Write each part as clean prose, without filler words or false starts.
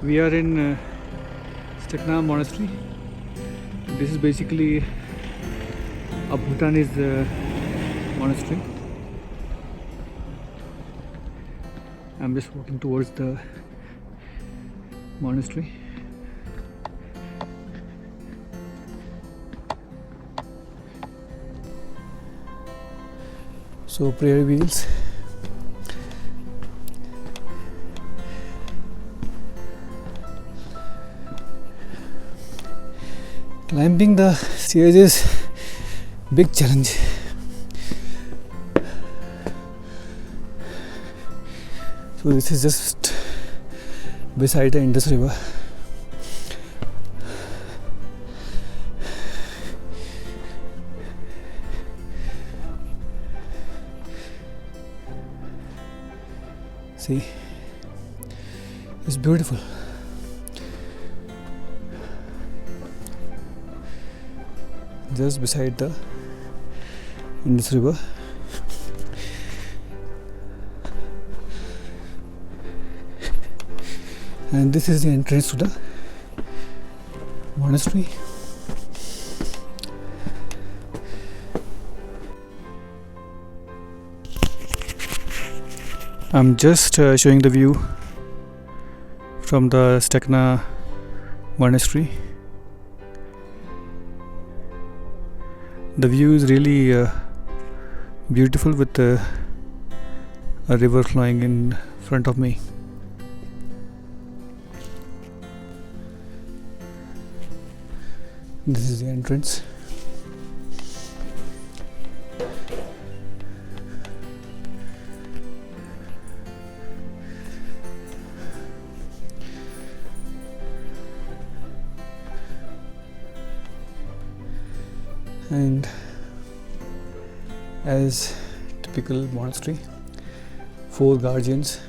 We are in Stekna Monastery. This is basically a Bhutanese monastery. I'm just walking towards the monastery. So prayer wheels. Climbing the stairs is big challenge. So this is just beside the Indus River. See, it's beautiful. Just beside the Indus River. And this is the entrance to the monastery. I'm just showing the view from the Stekna monastery. The view is really beautiful with a river flowing in front of me. This is the entrance. And as typical monastery, 4 guardians.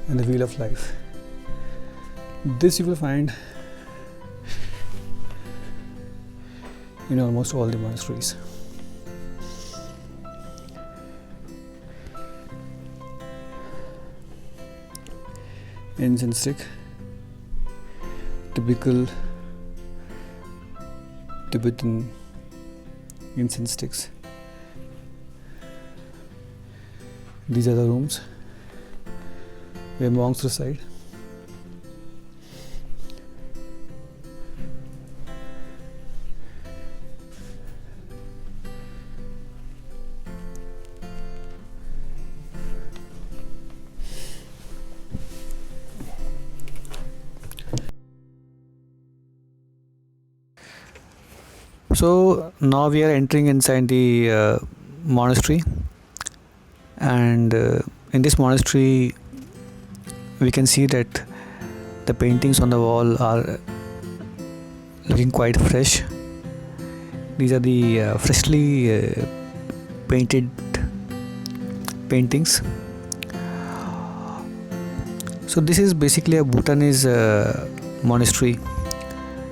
And the wheel of life. This you will find in almost all the monasteries. Incense stick, typical Tibetan incense sticks. These are the rooms where monks reside. So now we are entering inside the monastery, and in this monastery we can see that the paintings on the wall are looking quite fresh. These are the freshly painted paintings. So this is basically a Bhutanese monastery,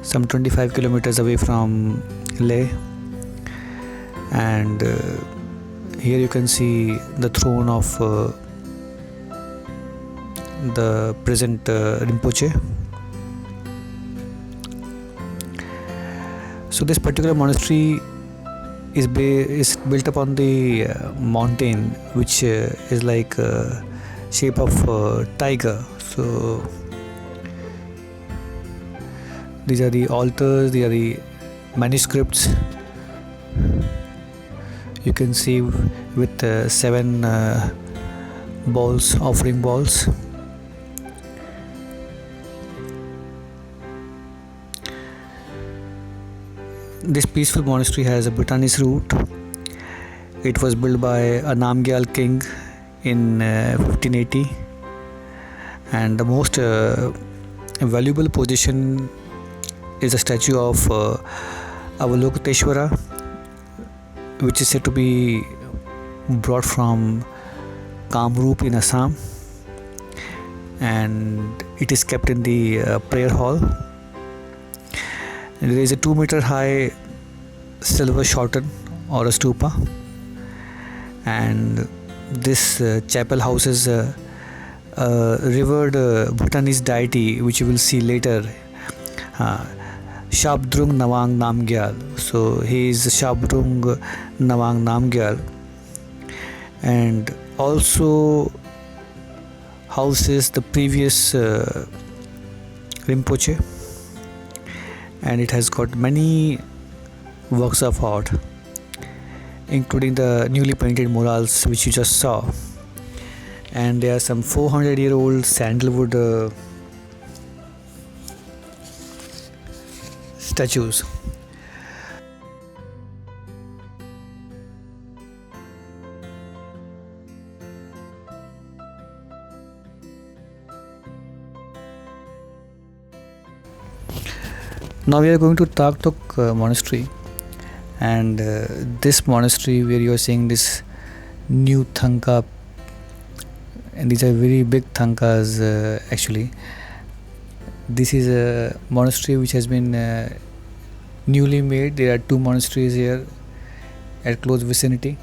some 25 kilometers away from Leh, and here you can see the throne of the present Rinpoche. So this particular monastery is built upon the mountain, which is like shape of tiger. So these are the altars, these are the manuscripts. You can see with 7 balls, offering balls. This peaceful monastery has a Bhutanese root. It was built by a Namgyal king in 1580, and the most valuable possession is a statue of Avalokiteshvara, which is said to be brought from Kamrup in Assam, and it is kept in the prayer hall. And there is a 2-meter high silver shorten or a stupa, and this chapel houses a revered Bhutanese deity, which you will see later, uh, Shabdrung Nawang Namgyal. So he is Shabdrung Nawang Namgyal, and also houses the previous Rinpoche, and it has got many works of art, including the newly painted murals which you just saw. And there are some 400-year-old sandalwood statues. Now we are going to Tak Tok Monastery, and this monastery where you are seeing this new thanka, and these are very big thankas actually. This is a monastery which has been newly made. There are two monasteries here at close vicinity.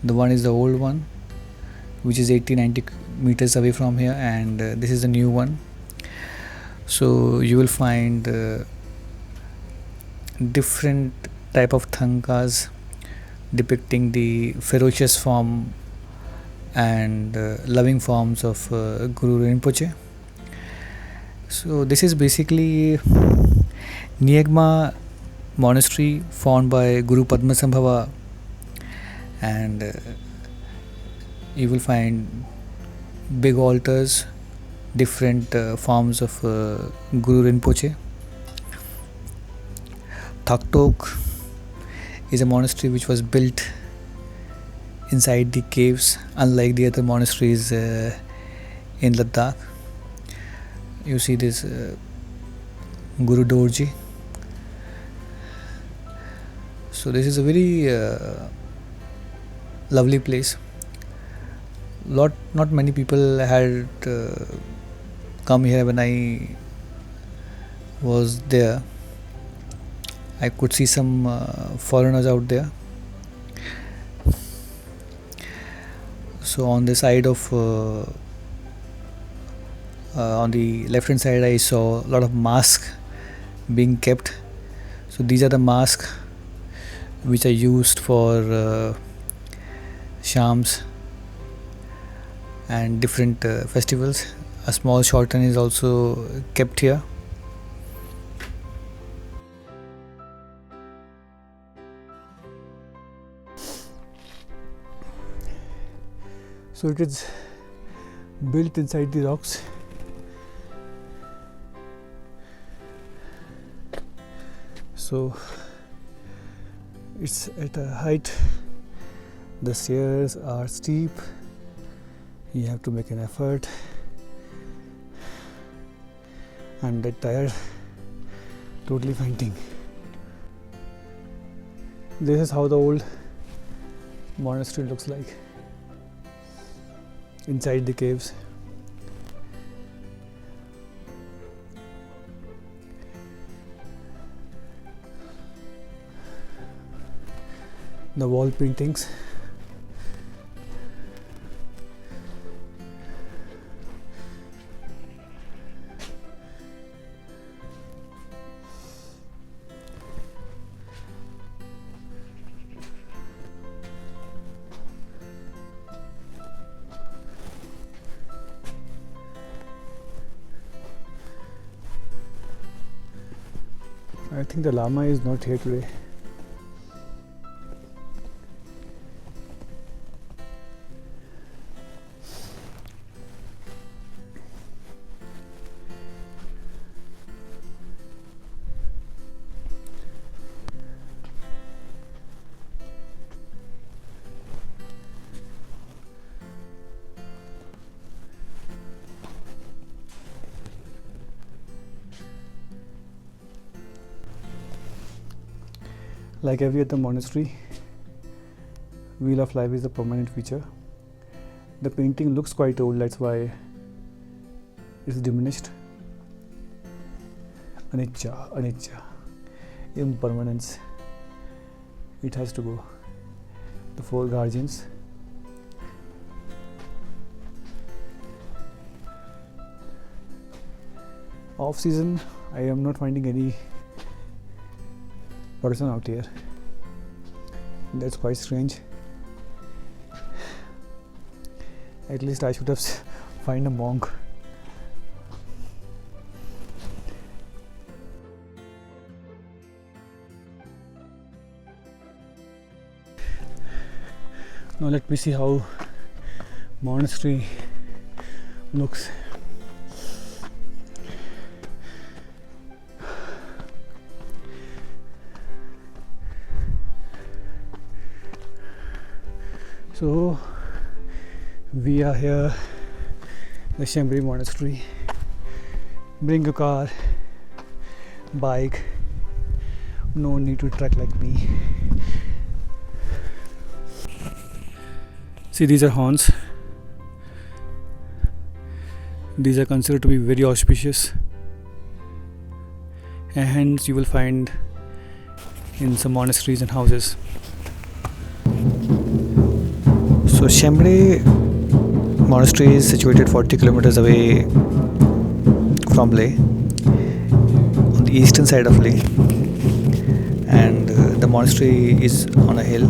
The one is the old one, which is 80-90 meters away from here, and this is the new one. So you will find different type of thankas depicting the ferocious form and loving forms of Guru Rinpoche. So this is basically Nyingma monastery found by Guru Padmasambhava, and you will find big altars, different forms of Guru Rinpoche. Tak Tok is a monastery which was built inside the caves, unlike the other monasteries in Ladakh. You see this Guru Dorji. So this is a very lovely place. Not many people had come here when I was there. I could see some foreigners out there. So on the side of on the left hand side, I saw a lot of masks being kept. So these are the masks which are used for shams and different festivals. A small shorten is also kept here. So it is built inside the rocks. So it's at a height. The stairs are steep. You have to make an effort. I'm dead tired. Totally fainting. This is how the old monastery looks like inside the caves. The wall paintings. I think the Lama is not here today. Like every other monastery, Wheel of Life is a permanent feature. The painting looks quite old, that's why it's diminished. Anicca, impermanence. it has to go. The 4 guardians. Off season, I am not finding any person out here. That's quite strange. At least I should have find a monk. Now let me see how monastery looks. So we are here, the Shambri Monastery. Bring your car, bike, no need to trek like me. See, these are horns. These are considered to be very auspicious, and hence you will find in some monasteries and houses. So Shambri Monastery is situated 40 kilometers away from Leh, on the eastern side of Leh, and the monastery is on a hill.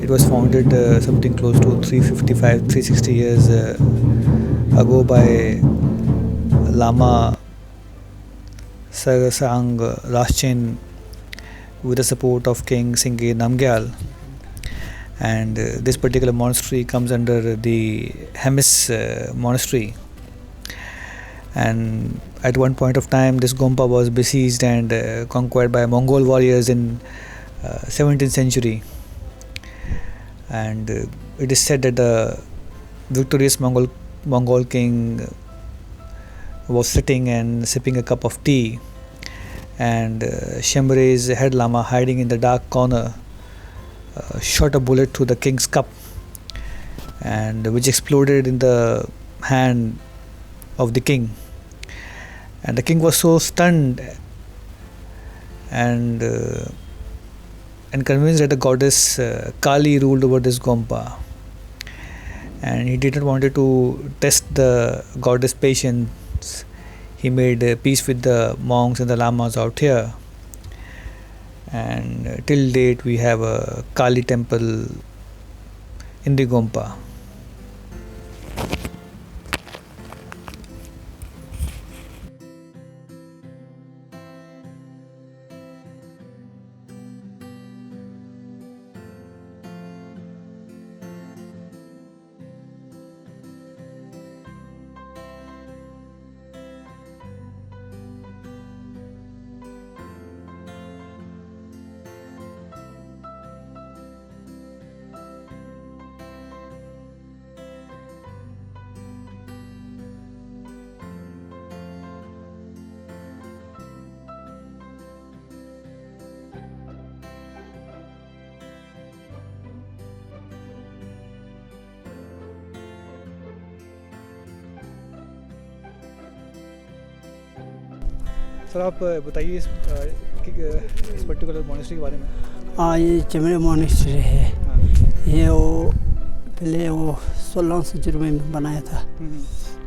It was founded something close to 360 years ago by Lama Sagasang Raschen with the support of King Singye Namgyal. And this particular monastery comes under the Hemis monastery, and at one point of time this Gompa was besieged and conquered by Mongol warriors in 17th century, and it is said that the victorious Mongol king was sitting and sipping a cup of tea, and Shambre's head lama, hiding in the dark corner, shot a bullet through the king's cup, and which exploded in the hand of the king, and the king was so stunned and convinced that the goddess Kali ruled over this Gompa, and he did not want to test the goddess' patience. He made peace with the monks and the lamas out here, and till date we have a Kali temple in the Gompa. Sir आप बताइए इस particular monastery के बारे में। हाँ, ये चमड़े monastery है। ये वो पहले वो 16वीं सेंचुरी में बनाया था।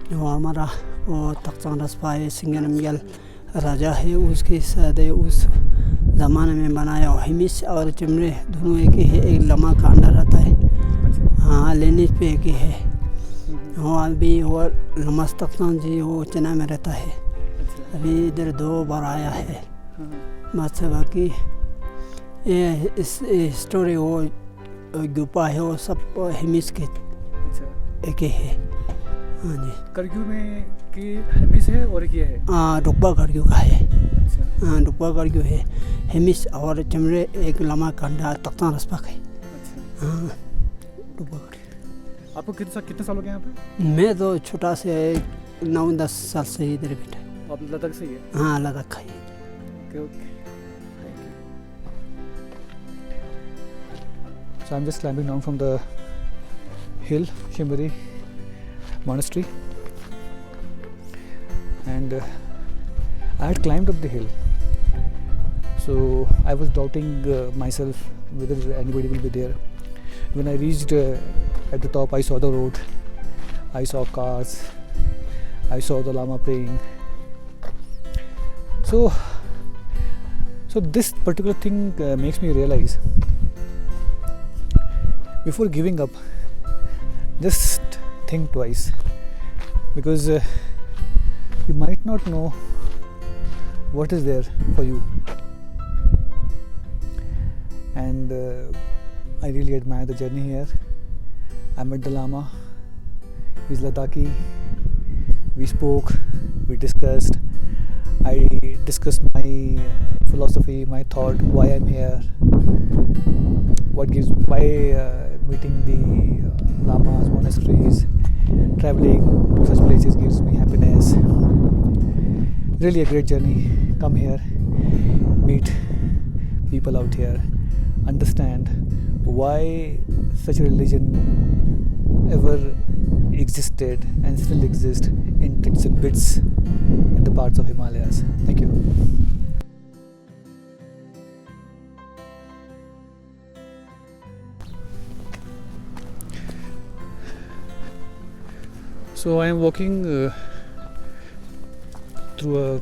जो हमारा वो तख्तान रसपाई सिंह नमग्याल राजा है, उसके साथ उस ज़माने में बनाया। हिमिस और चमड़े दोनों एक ही है, एक लम्हा का अंडा रहता है। हाँ, लेने पे एक ही है। वो अभी वो लम्हा तख्तान जी वो चेन्नई में रहता है। अभी इधर 2 बार आया है। बस बाकी ये इस स्टोरी वो गुफा है, वो सब हिमिस के एक ही है। हाँ जी, करग्यू में की हिमिस है और एक ये है। हाँ, रुकबा करग्यू का है। हाँ, रुकबा करग्यू है। हिमिस और चमड़े एक लम्हा कंडा तख्तान रसपा है। हाँ, रुकबा करग्यू। आपको कितने साल हो गए यहाँ पे? मैं तो छोटा से 9-10 साल से इधर बैठा। आप लद्दाख से ही है? हाँ, लद्दाख का ही। Okay. So I'm just climbing down from the hill, Shambri Monastery, and I had climbed up the hill. So I was doubting myself whether anybody will be there. When I reached at the top, I saw the road, I saw cars, I saw the Lama praying. So this particular thing makes me realize, before giving up, just think twice, because you might not know what is there for you. And I really admire the journey here. I met the Lama, he's Ladakhi. We spoke, we discussed. I discussed my philosophy, my thought, why I'm here, why meeting the Lamas, monasteries, traveling to such places gives me happiness. Really a great journey. Come here, meet people out here, understand why such a religion ever existed and still exists in bits and bits in the parts of Himalayas. Thank you. So I am walking through a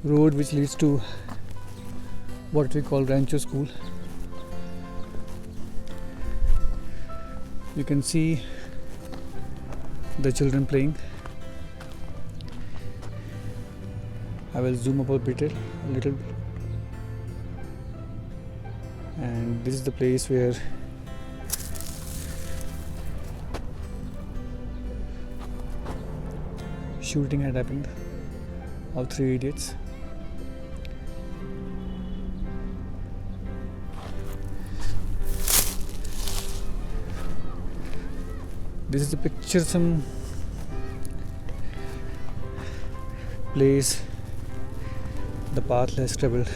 road which leads to what we call Rancho School. You can see the children playing. I will zoom up a little, and this is the place where shooting had happened of Three Idiots. This is a picturesome place the path less traveled.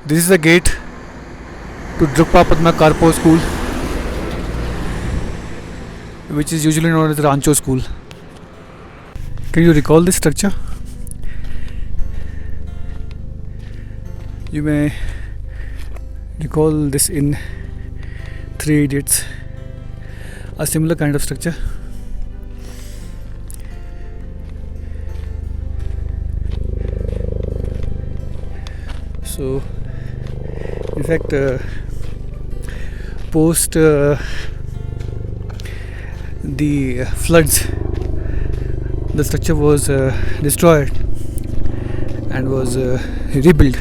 This is the gate to Drukpa Padma Karpo School, which is usually known as Rancho School. Can you recall this structure? You may recall this in Three Idiots, a similar kind of structure. So, in fact, post the floods, the structure was destroyed and was rebuilt.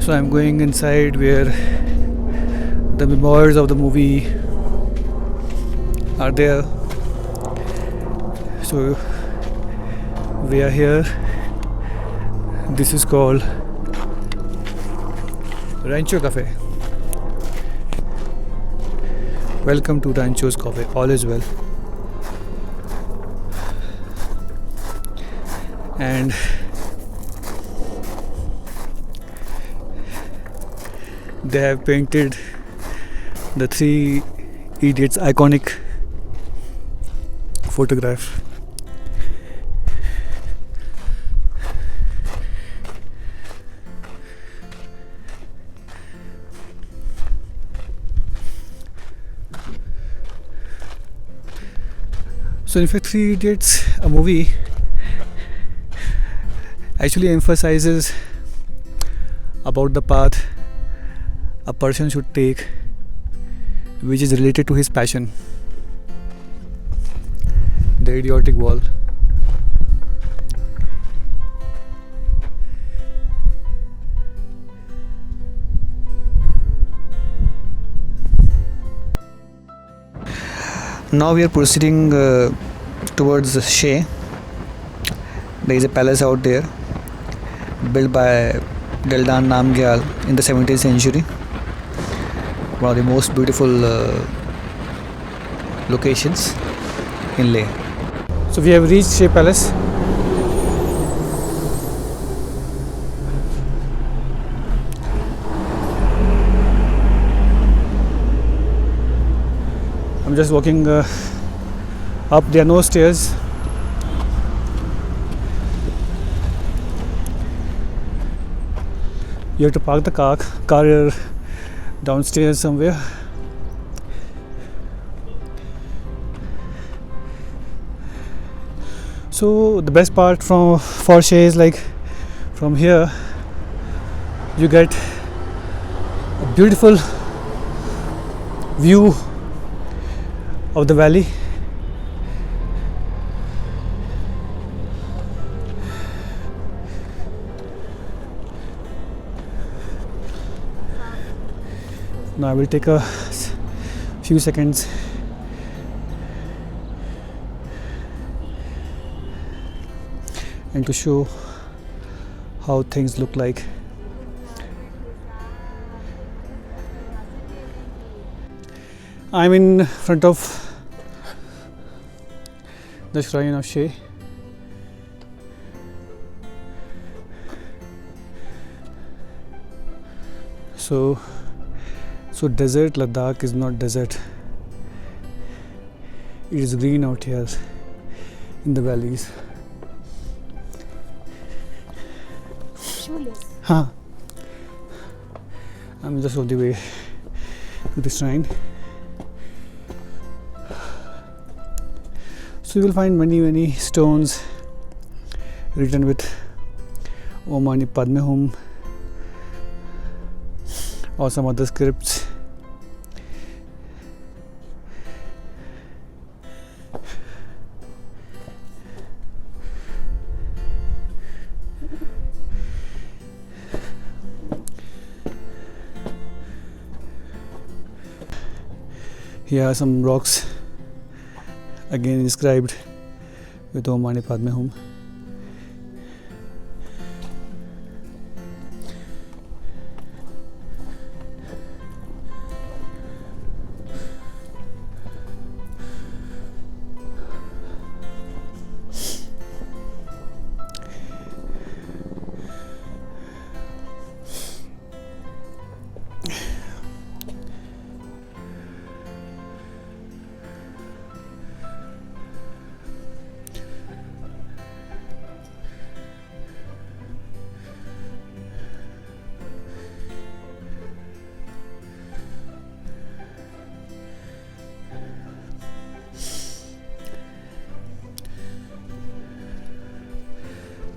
So I'm going inside where the memoirs of the movie are there. So we are here. This is called Rancho Cafe. Welcome to Rancho's Cafe. All is well. And they have painted the Three Idiots iconic photograph. So in fact, Three Idiots, a movie, actually emphasizes about the path a person should take which is related to his passion, the idiotic wall. Now we are proceeding towards Shea. There is a palace out there built by Deldan Namgyal in the 17th century. One of the most beautiful locations in Leh. So we have reached Shea Palace. just walking up. There are no stairs. You have to park the car downstairs somewhere. So the best part for Shea is like from here you get a beautiful view of the valley. Now I will take a few seconds and to show how things look like. I'm in front of the shrine of Shea. So desert Ladakh is not desert. It is green out here in the valleys. Huh. I'm just on the way to the shrine. So you will find many stones written with Om Mani Padme Hum or some other scripts. Here are some rocks again inscribed with Om Mani Padme Hum.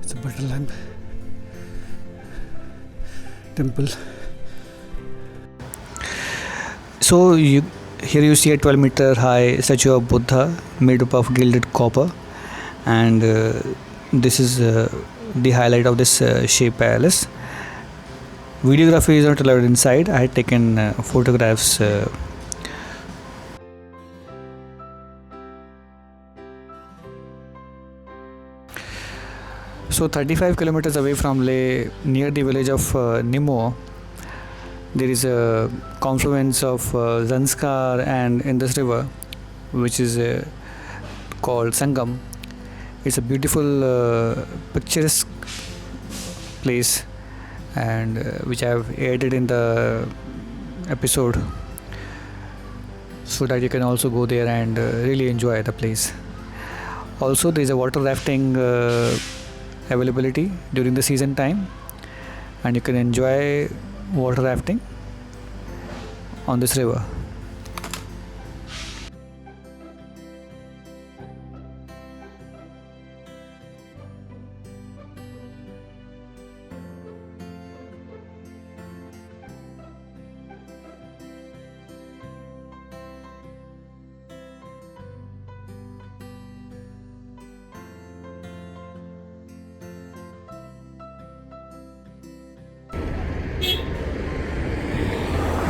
It's a butter lamp temple. So here you see a 12-meter high statue of Buddha made up of gilded copper, and this is the highlight of this Shea Palace. Videography is not allowed inside. I had taken photographs. So 35 kilometers away from Leh, near the village of Nimmo, there is a confluence of Zanskar and Indus River, which is called Sangam. It's a beautiful, picturesque place, and which I have added in the episode, so that you can also go there and really enjoy the place. Also, there is a water rafting availability during the season time, and you can enjoy water rafting on this river.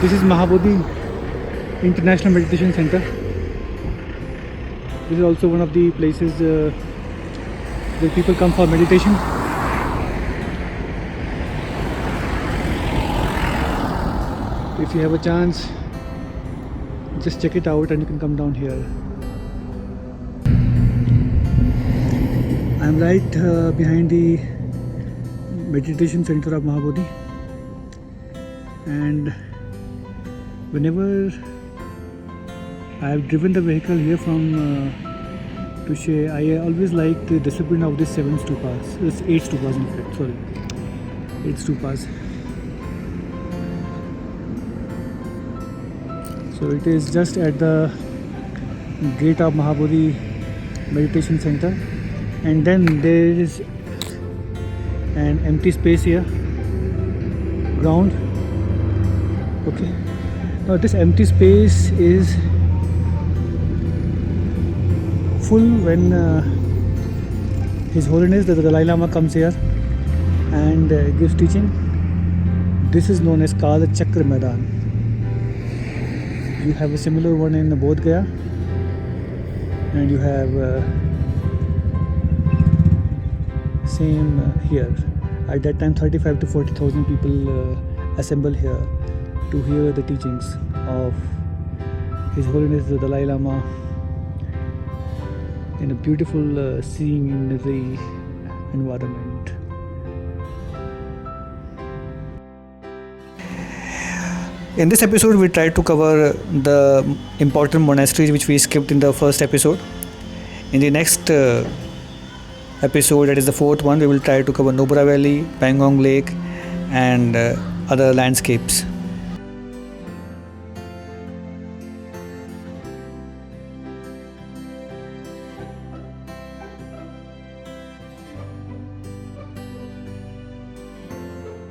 This is Mahabodhi International Meditation Center. This is also one of the places where people come for meditation. If you have a chance, just check it out and you can come down here. I am right behind the meditation center of Mahabodhi, and whenever I have driven the vehicle here from Tushe. I always like the discipline of this 7 stupas. This 8 stupas in fact, sorry. 8 stupas. So it is just at the gate of Mahabodhi Meditation Center, and then there is an empty space here, ground. Okay. Now this empty space is full when His Holiness the Dalai Lama comes here and gives teaching. This is known as called Chakra Maidan. You have a similar one in Bodh Gaya, and you have same here. At that time 35 to 40,000 people assemble here to hear the teachings of His Holiness the Dalai Lama in a beautiful scenery environment. In this episode, we tried to cover the important monasteries which we skipped in the first episode. In the next episode, that is the fourth one, we will try to cover Nubra Valley, Pangong Lake, and other landscapes.